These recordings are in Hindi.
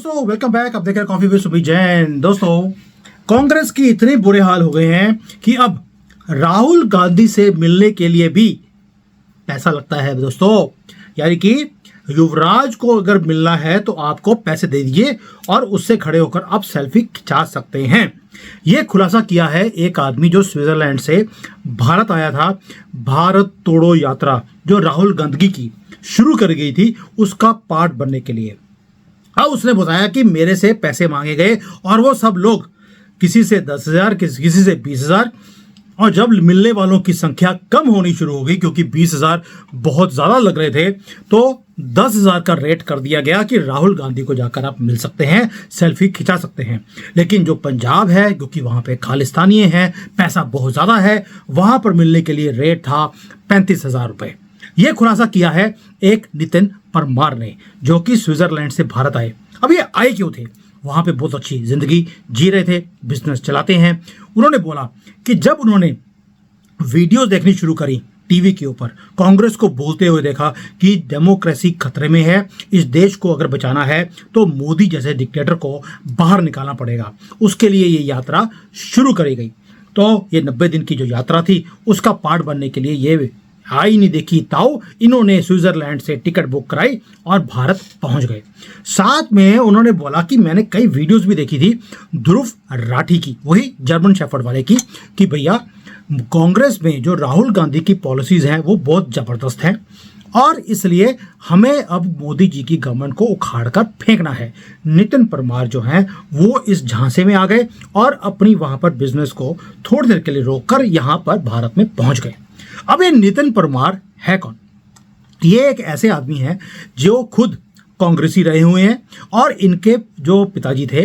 दोस्तों वेलकम बैक। आप देख रहे हैं कॉफी विद सुमित जैन। दोस्तों कांग्रेस की इतने बुरे हाल हो गए हैं कि अब राहुल गांधी से मिलने के लिए भी पैसा लगता है दोस्तों। यानी कि युवराज को अगर मिलना है तो आपको पैसे दे दीजिए और उससे खड़े होकर आप सेल्फी खिंचा सकते हैं। यह खुलासा किया है एक आदमी जो स्विट्जरलैंड से भारत आया था। भारत तोड़ो यात्रा जो राहुल गांधी की शुरू कर गई थी उसका पार्ट बनने के लिए। अब उसने बताया कि मेरे से पैसे मांगे गए और वो सब लोग किसी से 10,000 किसी से 20,000 और जब मिलने वालों की संख्या कम होनी शुरू हो गई क्योंकि 20,000 बहुत ज्यादा लग रहे थे तो 10,000 का रेट कर दिया गया कि राहुल गांधी को जाकर आप मिल सकते हैं, सेल्फी खिंचा सकते हैं। लेकिन जो पंजाब है क्योंकि वहां पे खालिस्तानी है, पैसा बहुत ज्यादा है, वहां पर मिलने के लिए रेट था 35,000 रुपए। यह खुलासा किया है एक नितिन परमार ने जो कि स्विट्जरलैंड से भारत आए। अब ये आए क्यों थे? वहां पे बहुत अच्छी जिंदगी जी रहे थे, बिजनेस चलाते हैं। उन्होंने बोला कि जब उन्होंने वीडियोस देखनी शुरू करी टीवी के ऊपर, कांग्रेस को बोलते हुए देखा कि डेमोक्रेसी खतरे में है, इस देश को अगर बचाना है तो मोदी जैसे डिक्टेटर को बाहर निकालना पड़ेगा। उसके लिए ये यात्रा शुरू करी गई। तो ये 90 दिन की जो यात्रा थी उसका पार्ट बनने के लिए ये आई नहीं देखी ताऊ इन्होंने स्विट्जरलैंड से टिकट बुक कराई और भारत पहुंच गए। साथ में उन्होंने बोला कि मैंने कई वीडियोस भी देखी थी ध्रुव राठी की, वही जर्मन शेफर्ड वाले की, कि भैया कांग्रेस में जो राहुल गांधी की पॉलिसीज हैं वो बहुत जबरदस्त हैं और इसलिए हमें अब मोदी जी की गवर्नमेंट को उखाड़ कर फेंकना है। नितिन परमार जो हैं वो इस झांसे में आ गए और अपनी वहां पर बिजनेस को थोड़ी देर के लिए रोककर यहां पर भारत में पहुंच गए। अब ये नितिन परमार है कौन? ये एक ऐसे आदमी हैं जो खुद कांग्रेसी रहे हुए हैं और इनके जो पिताजी थे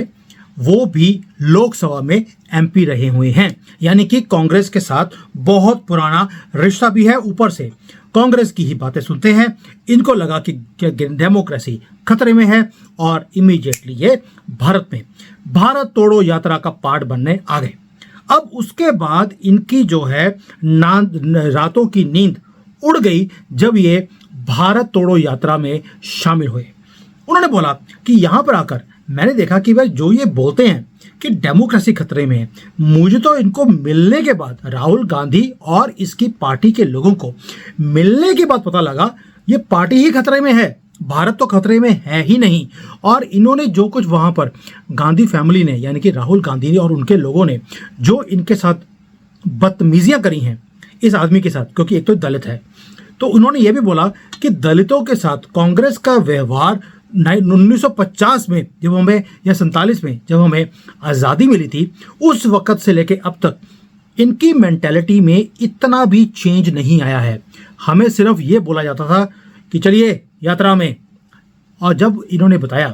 वो भी लोकसभा में एमपी रहे हुए हैं। यानी कि कांग्रेस के साथ बहुत पुराना रिश्ता भी है। ऊपर से कांग्रेस की ही बातें सुनते हैं। इनको लगा कि डेमोक्रेसी खतरे में है और इमीडिएटली ये भारत में भारत तोड़ो यात्रा का पार्ट बनने आ गए। अब उसके बाद इनकी जो है रातों की नींद उड़ गई जब ये भारत तोड़ो यात्रा में शामिल हुए। उन्होंने बोला कि यहां पर आकर मैंने देखा कि भाई जो ये बोलते हैं कि डेमोक्रेसी खतरे में है, मुझे तो इनको मिलने के बाद राहुल गांधी और इसकी पार्टी के लोगों को मिलने के बाद पता लगा ये पार्टी ही खतरे में है, भारत तो खतरे में है ही नहीं। और इन्होंने जो कुछ वहां पर गांधी फैमिली ने यानी कि राहुल गांधी ने और उनके लोगों ने जो इनके साथ बदतमीजियां करी हैं इस आदमी के साथ, क्योंकि एक तो दलित है, तो उन्होंने ये भी बोला कि दलितों के साथ कांग्रेस का व्यवहार 1950 में जब हमें या 47 में जब हमें आज़ादी मिली थी उस वक्त से लेके अब तक इनकी मेंटेलिटी में इतना भी चेंज नहीं आया है। हमें सिर्फ ये बोला जाता था कि चलिए यात्रा में, और जब इन्होंने बताया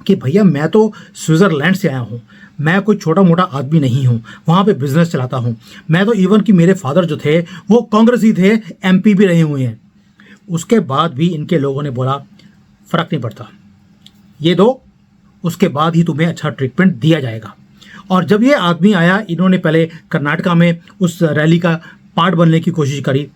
कि भैया मैं तो स्विट्जरलैंड से आया हूँ, मैं कोई छोटा मोटा आदमी नहीं हूँ, वहाँ पे बिजनेस चलाता हूँ, मैं तो इवन कि मेरे फादर जो थे वो कांग्रेसी थे, एमपी भी रहे हुए हैं, उसके बाद भी इनके लोगों ने बोला फर्क नहीं पड़ता, ये दो, उसके बाद ही तुम्हें अच्छा ट्रीटमेंट दिया जाएगा। और जब ये आदमी आया इन्होंने पहले कर्नाटका में उस रैली का पार्ट बनने की कोशिश करी,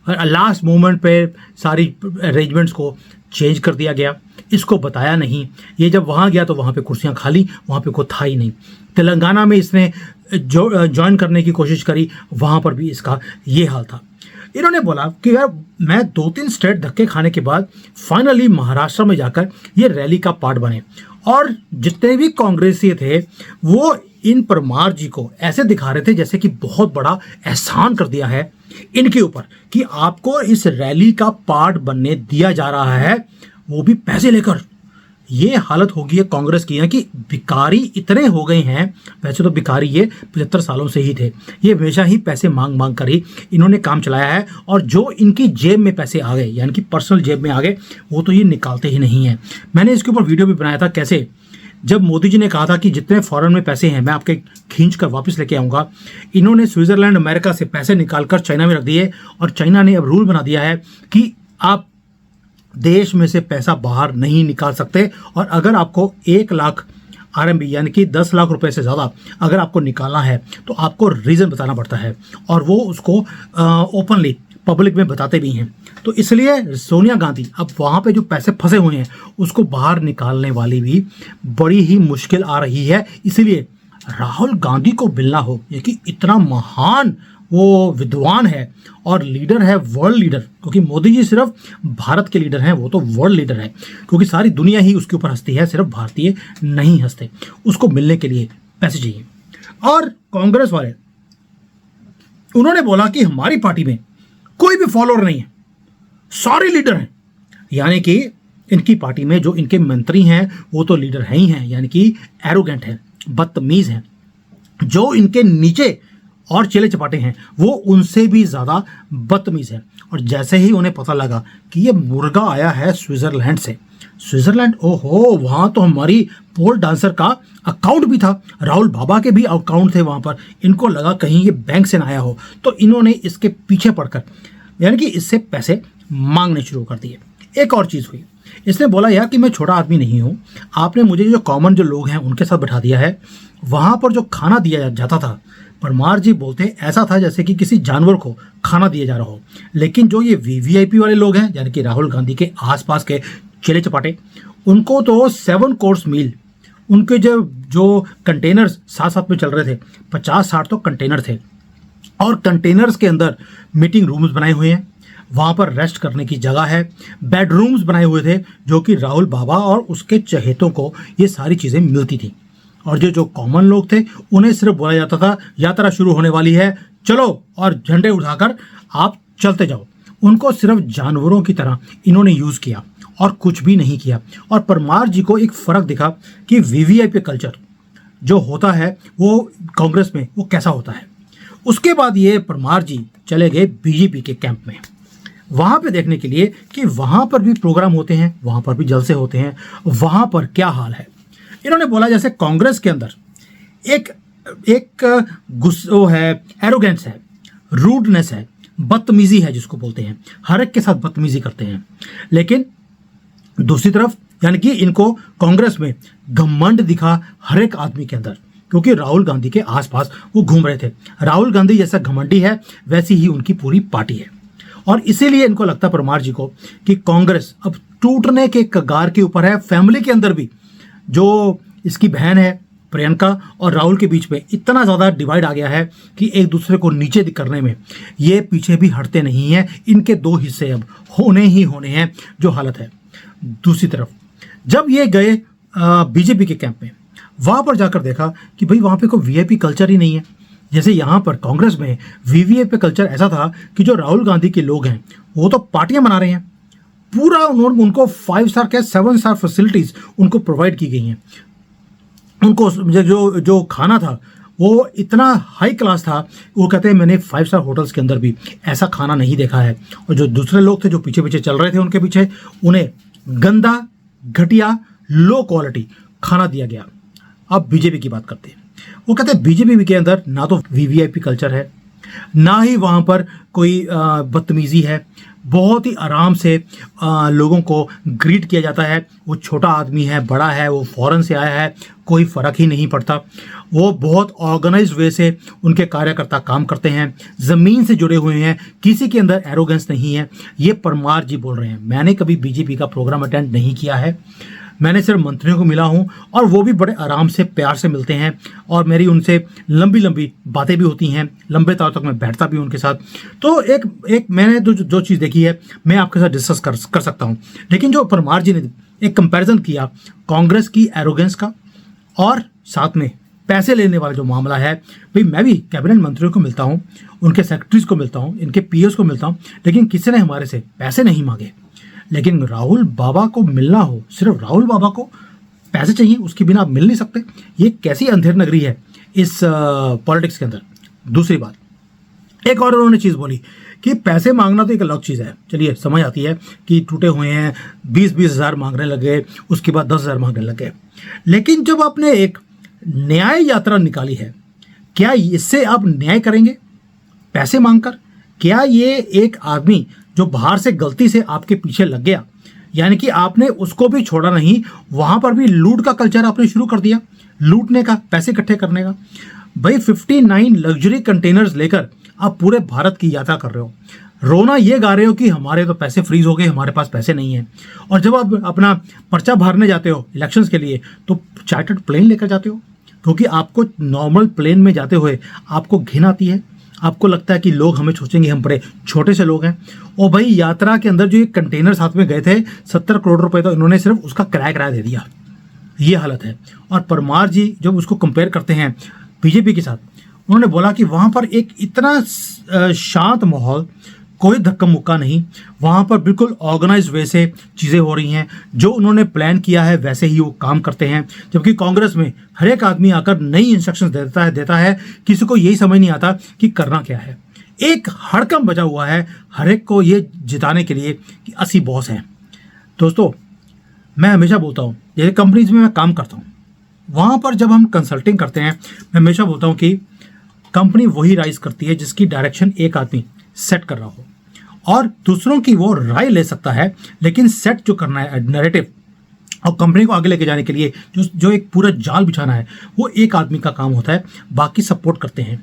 लास्ट मोमेंट पे सारी अरेंजमेंट्स को चेंज कर दिया गया, इसको बताया नहीं। ये जब वहाँ गया तो वहाँ पे कुर्सियाँ खाली, वहाँ पे कोई था ही नहीं। तेलंगाना में इसने ज्वाइन करने की कोशिश करी, वहाँ पर भी इसका ये हाल था। इन्होंने बोला कि यार मैं 2-3 स्टेट धक्के खाने के बाद फाइनली महाराष्ट्र में जाकर ये रैली का पार्ट बने और जितने भी कांग्रेसी थे वो इन परमार जी को ऐसे दिखा रहे थे जैसे कि बहुत बड़ा एहसान कर दिया है इनके ऊपर कि आपको इस रैली का पार्ट बनने दिया जा रहा है, वो भी पैसे लेकर। ये हालत हो गई है कांग्रेस की कि भिखारी इतने हो गए हैं। वैसे तो भिखारी ये 75 सालों से ही थे, ये हमेशा ही पैसे मांग मांग कर ही इन्होंने काम चलाया है और जो इनकी जेब में पैसे आ गए यानी कि पर्सनल जेब में आ गए वो तो ये निकालते ही नहीं है। मैंने इसके ऊपर वीडियो भी बनाया था कैसे जब मोदी जी ने कहा था कि जितने फॉरेन में पैसे हैं मैं आपके खींच कर वापस लेके आऊँगा, इन्होंने स्विट्जरलैंड अमेरिका से पैसे निकाल कर चाइना में रख दिए और चाइना ने अब रूल बना दिया है कि आप देश में से पैसा बाहर नहीं निकाल सकते और अगर आपको 1 लाख RMB यानी कि 10 लाख रुपए से ज़्यादा अगर आपको निकालना है तो आपको रीज़न बताना पड़ता है और वो उसको ओपनली पब्लिक में बताते भी हैं। तो इसलिए सोनिया गांधी अब वहाँ पे जो पैसे फंसे हुए हैं उसको बाहर निकालने वाली भी बड़ी ही मुश्किल आ रही है। इसलिए राहुल गांधी को मिलना हो, ये कि इतना महान वो विद्वान है और लीडर है, वर्ल्ड लीडर, क्योंकि मोदी जी सिर्फ भारत के लीडर हैं, वो तो वर्ल्ड लीडर है, क्योंकि सारी दुनिया ही उसके ऊपर हंसती है, सिर्फ भारतीय नहीं हंसते। उसको मिलने के लिए पैसे चाहिए। और कांग्रेस वाले उन्होंने बोला कि हमारी पार्टी में कोई भी फॉलोअर नहीं है, सारे लीडर हैं। यानी कि इनकी पार्टी में जो इनके मंत्री हैं वो तो लीडर हैं ही हैं, यानी कि एरोगेंट हैं, बदतमीज हैं। जो इनके नीचे और चेले चपाटे हैं वो उनसे भी ज़्यादा बदतमीज हैं। और जैसे ही उन्हें पता लगा कि ये मुर्गा आया है स्विट्जरलैंड से, स्विट्जरलैंड, ओहो, वहाँ तो हमारी पोल डांसर का अकाउंट भी था, राहुल बाबा के भी अकाउंट थे वहाँ पर। इनको लगा कहीं ये बैंक से ना आया हो, तो इन्होंने इसके पीछे पड़कर यानी कि इससे पैसे मांगने शुरू कर दिए। एक और चीज़ हुई, इसने बोला यार कि मैं छोटा आदमी नहीं हूँ, आपने मुझे जो कॉमन जो लोग हैं उनके साथ बैठा दिया है। वहाँ पर जो खाना दिया जाता था, परमार जी बोलते हैं ऐसा था जैसे कि किसी जानवर को खाना दिया जा रहा हो। लेकिन जो ये वीवीआईपी वाले लोग हैं, यानी कि राहुल गांधी के आसपास के चेले चपाटे, उनको तो 7 कोर्स मील, उनके जो कंटेनर्स साथ साथ में चल रहे थे, 50-60 तो कंटेनर थे, और कंटेनर्स के अंदर मीटिंग रूम्स बनाए हुए हैं, वहाँ पर रेस्ट करने की जगह है, बेडरूम्स बनाए हुए थे, जो कि राहुल बाबा और उसके चहेतों को ये सारी चीज़ें मिलती थी। और जो कॉमन लोग थे उन्हें सिर्फ बोला जाता था यात्रा शुरू होने वाली है, चलो, और झंडे उठाकर आप चलते जाओ। उनको सिर्फ जानवरों की तरह इन्होंने यूज़ किया और कुछ भी नहीं किया। और परमार जी को एक फ़र्क दिखा कि वीवीआईपी कल्चर जो होता है वो कांग्रेस में वो कैसा होता है। उसके बाद ये परमार जी चले गए बीजेपी के कैंप में, वहाँ पे देखने के लिए कि वहाँ पर भी प्रोग्राम होते हैं, वहाँ पर भी जलसे होते हैं, वहाँ पर क्या हाल है। इन्होंने बोला जैसे कांग्रेस के अंदर एक गुस्सा है, एरोगेंस है, रूडनेस है, बदतमीजी है, जिसको बोलते हैं, हर एक के साथ बदतमीजी करते हैं। लेकिन दूसरी तरफ यानी कि इनको कांग्रेस में घमंड दिखा हर एक आदमी के अंदर, क्योंकि राहुल गांधी के आसपास वो घूम रहे थे। राहुल गांधी जैसा घमंडी है वैसी ही उनकी पूरी पार्टी है। और इसीलिए इनको लगता है परमार जी को कि कांग्रेस अब टूटने के कगार के ऊपर है। फैमिली के अंदर भी जो इसकी बहन है प्रियंका और राहुल के बीच में इतना ज़्यादा डिवाइड आ गया है कि एक दूसरे को नीचे करने में ये पीछे भी हटते नहीं हैं। इनके 2 हिस्से अब होने ही होने हैं, जो हालत है। दूसरी तरफ जब ये गए बीजेपी के कैंप में, वहाँ पर जाकर देखा कि भाई वहाँ पे कोई वीआईपी कल्चर ही नहीं है। जैसे यहाँ पर कांग्रेस में वीवीआईपी कल्चर ऐसा था कि जो राहुल गांधी के लोग हैं वो तो पार्टियां मना रहे हैं, पूरा उनको 5 स्टार के 7 स्टार फैसिलिटीज़ उनको प्रोवाइड की गई हैं। उनको जो खाना था वो इतना हाई क्लास था, वो कहते हैं मैंने 5 स्टार होटल्स के अंदर भी ऐसा खाना नहीं देखा है। और जो दूसरे लोग थे जो पीछे पीछे चल रहे थे उनके पीछे, उन्हें गंदा, घटिया, लो क्वालिटी खाना दिया गया। अब बीजेपी की बात करते हैं। वो कहते हैं बीजेपी के अंदर ना तो वीवीआईपी कल्चर है, ना ही वहाँ पर कोई बदतमीजी है। बहुत ही आराम से लोगों को ग्रीट किया जाता है। वो छोटा आदमी है, बड़ा है, वो फॉरेन से आया है, कोई फ़र्क ही नहीं पड़ता। वो बहुत ऑर्गेनाइज्ड वे से उनके कार्यकर्ता काम करते हैं, ज़मीन से जुड़े हुए हैं, किसी के अंदर एरोगेंस नहीं है। ये परमार जी बोल रहे हैं। मैंने कभी बीजेपी का प्रोग्राम अटेंड नहीं किया है, मैंने सिर्फ मंत्रियों को मिला हूं और वो भी बड़े आराम से प्यार से मिलते हैं और मेरी उनसे लंबी लंबी बातें भी होती हैं, लंबे तौर तक मैं बैठता भी उनके साथ। तो एक मैंने जो चीज़ देखी है मैं आपके साथ डिस्कस कर सकता हूं। लेकिन जो परमार जी ने एक कंपैरिजन किया कांग्रेस की एरोगेंस का और साथ में पैसे लेने वाला जो मामला है, भाई मैं भी कैबिनेट मंत्रियों को मिलता हूँ, उनके सेक्रेटरीज को मिलता हूँ, इनके पीएस को मिलता हूँ, लेकिन किसी ने हमारे से पैसे नहीं मांगे। लेकिन राहुल बाबा को मिलना हो, सिर्फ राहुल बाबा को पैसे चाहिए, उसके बिना आप मिल नहीं सकते। ये कैसी अंधेर नगरी है इस पॉलिटिक्स के अंदर। दूसरी बात, एक और उन्होंने चीज़ बोली कि पैसे मांगना तो एक अलग चीज़ है, चलिए समझ आती है कि टूटे हुए हैं, 20-20 हज़ार मांगने लगे, उसके बाद 10 हज़ार मांगने लगे। लेकिन जब आपने एक न्याय यात्रा निकाली है, क्या इससे आप न्याय करेंगे पैसे मांगकर? क्या ये एक आदमी जो बाहर से गलती से आपके पीछे लग गया, यानी कि आपने उसको भी छोड़ा नहीं, वहां पर भी लूट का कल्चर आपने शुरू कर दिया, लूटने का, पैसे इकट्ठे करने का। भाई 59 लग्जरी कंटेनर्स लेकर आप पूरे भारत की यात्रा कर रहे हो। रोना ये गा रहे हो कि हमारे तो पैसे फ्रीज हो गए, हमारे पास पैसे नहीं है। और जब आप अपना पर्चा भरने जाते हो इलेक्शंस के लिए तो चार्टर्ड प्लेन लेकर जाते हो, क्योंकि आपको नॉर्मल प्लेन में जाते हुए आपको घिन आती है, आपको लगता है कि लोग हमें सोचेंगे हम बड़े छोटे से लोग हैं। और भाई यात्रा के अंदर जो ये कंटेनर साथ में गए थे 70 करोड़ रुपए, तो इन्होंने सिर्फ उसका किराया दे दिया। ये हालत है। और परमार जी जब उसको कंपेयर करते हैं बीजेपी के साथ, उन्होंने बोला कि वहाँ पर एक इतना शांत माहौल, कोई धक्का मुक्का नहीं, वहाँ पर बिल्कुल ऑर्गेनाइज वे से चीज़ें हो रही हैं, जो उन्होंने प्लान किया है वैसे ही वो काम करते हैं। जबकि कांग्रेस में हर एक आदमी आकर नई इंस्ट्रक्शंस देता है, किसी को यही समझ नहीं आता कि करना क्या है। एक हड़कंप बचा हुआ है हर एक को ये जिताने के लिए कि असली बॉस हैं। दोस्तों, मैं हमेशा बोलता हूँ, जैसे कंपनीज में मैं काम करता हूँ, वहाँ पर जब हम कंसल्टिंग करते हैं, मैं हमेशा बोलता हूँ कि कंपनी वही राइज करती है जिसकी डायरेक्शन एक आदमी सेट कर रहा हो, और दूसरों की वो राय ले सकता है, लेकिन सेट जो करना है नैरेटिव और कंपनी को आगे लेके जाने के लिए जो एक पूरा जाल बिछाना है, वो एक आदमी का काम होता है, बाकी सपोर्ट करते हैं।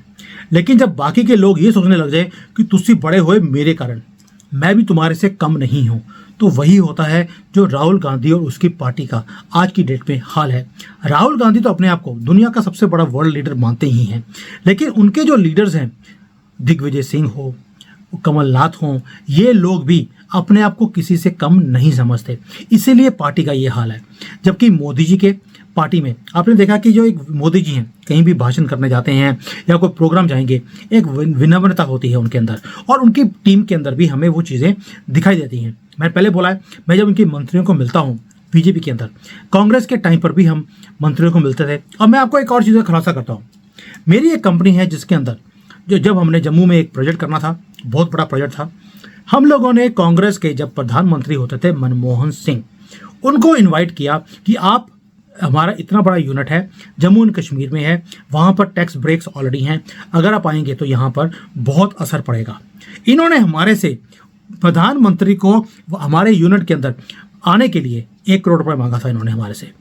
लेकिन जब बाकी के लोग ये सोचने लग जाए कि तुझसे बड़े हुए मेरे कारण, मैं भी तुम्हारे से कम नहीं हूँ, तो वही होता है जो राहुल गांधी और उसकी पार्टी का आज की डेट में हाल है। राहुल गांधी तो अपने आप को दुनिया का सबसे बड़ा वर्ल्ड लीडर मानते ही हैं, लेकिन उनके जो लीडर्स हैं, दिग्विजय सिंह हो, कमलनाथ हो, ये लोग भी अपने आप को किसी से कम नहीं समझते, इसीलिए पार्टी का ये हाल है। जबकि मोदी जी के पार्टी में आपने देखा कि जो एक मोदी जी हैं, कहीं भी भाषण करने जाते हैं या कोई प्रोग्राम जाएंगे, एक विनम्रता होती है उनके अंदर, और उनकी टीम के अंदर भी हमें वो चीज़ें दिखाई देती हैं। मैंने पहले बोला है, मैं जब उनके मंत्रियों को मिलता हूँ बीजेपी के अंदर, कांग्रेस के टाइम पर भी हम मंत्रियों को मिलते थे। और मैं आपको एक और चीज़ खुलासा करता हूँ, मेरी एक कंपनी है जिसके अंदर जब हमने जम्मू में एक प्रोजेक्ट करना था, बहुत बड़ा प्रोजेक्ट था, हम लोगों ने कांग्रेस के जब प्रधानमंत्री होते थे मनमोहन सिंह, उनको इनवाइट किया कि आप, हमारा इतना बड़ा यूनिट है, जम्मू एंड कश्मीर में है, वहाँ पर टैक्स ब्रेक्स ऑलरेडी हैं, अगर आप आएंगे तो यहाँ पर बहुत असर पड़ेगा। इन्होंने हमारे से प्रधानमंत्री को हमारे यूनिट के अंदर आने के लिए 1 करोड़ रुपए मांगा था इन्होंने हमारे से।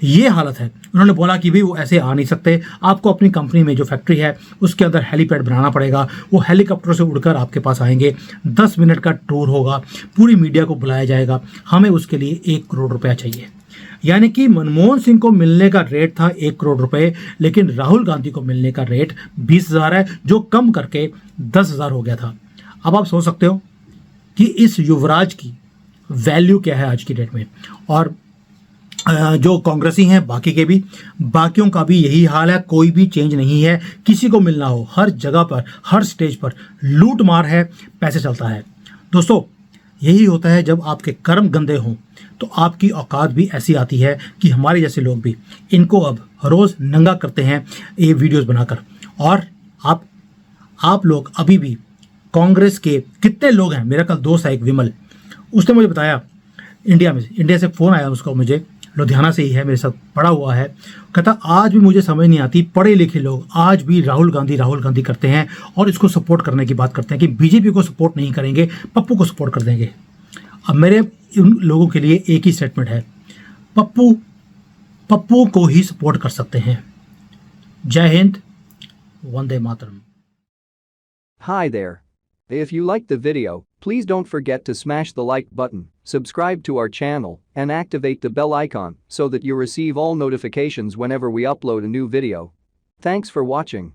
ये हालत है। उन्होंने बोला कि भाई वो ऐसे आ नहीं सकते, आपको अपनी कंपनी में जो फैक्ट्री है उसके अंदर हेलीपैड बनाना पड़ेगा, वो हेलीकॉप्टर से उड़कर आपके पास आएंगे, 10 मिनट का टूर होगा, पूरी मीडिया को बुलाया जाएगा, हमें उसके लिए 1 करोड़ रुपया चाहिए। यानी कि मनमोहन सिंह को मिलने का रेट था 1 करोड़ रुपए, लेकिन राहुल गांधी को मिलने का रेट 20,000 है, जो कम करके 10,000 हो गया था। अब आप सोच सकते हो कि इस युवराज की वैल्यू क्या है आज की डेट में। और जो कांग्रेसी हैं बाकी के भी, बाकियों का भी यही हाल है, कोई भी चेंज नहीं है। किसी को मिलना हो, हर जगह पर, हर स्टेज पर लूट मार है, पैसे चलता है। दोस्तों, यही होता है जब आपके कर्म गंदे हों तो आपकी औकात भी ऐसी आती है कि हमारे जैसे लोग भी इनको अब रोज़ नंगा करते हैं ये वीडियोस बनाकर। और आप लोग अभी भी कांग्रेस के कितने लोग हैं, मेरा कल दोस्त है एक विमल, उसने मुझे बताया, इंडिया से फ़ोन आया उसको, मुझे लुधियाना से ही है, मेरे साथ पढ़ा हुआ है, कहता आज भी मुझे समझ नहीं आती, पढ़े लिखे लोग आज भी राहुल गांधी करते हैं और इसको सपोर्ट करने की बात करते हैं कि बीजेपी को सपोर्ट नहीं करेंगे, पप्पू को सपोर्ट कर देंगे। अब मेरे उन लोगों के लिए एक ही स्टेटमेंट है, पप्पू को ही सपोर्ट कर सकते हैं। जय Hind, Vande Mataram. Hi there. If you liked the video, please don't forget to smash the like button, subscribe to our channel, and activate the bell icon so that you receive all notifications whenever we upload a new video. Thanks for watching.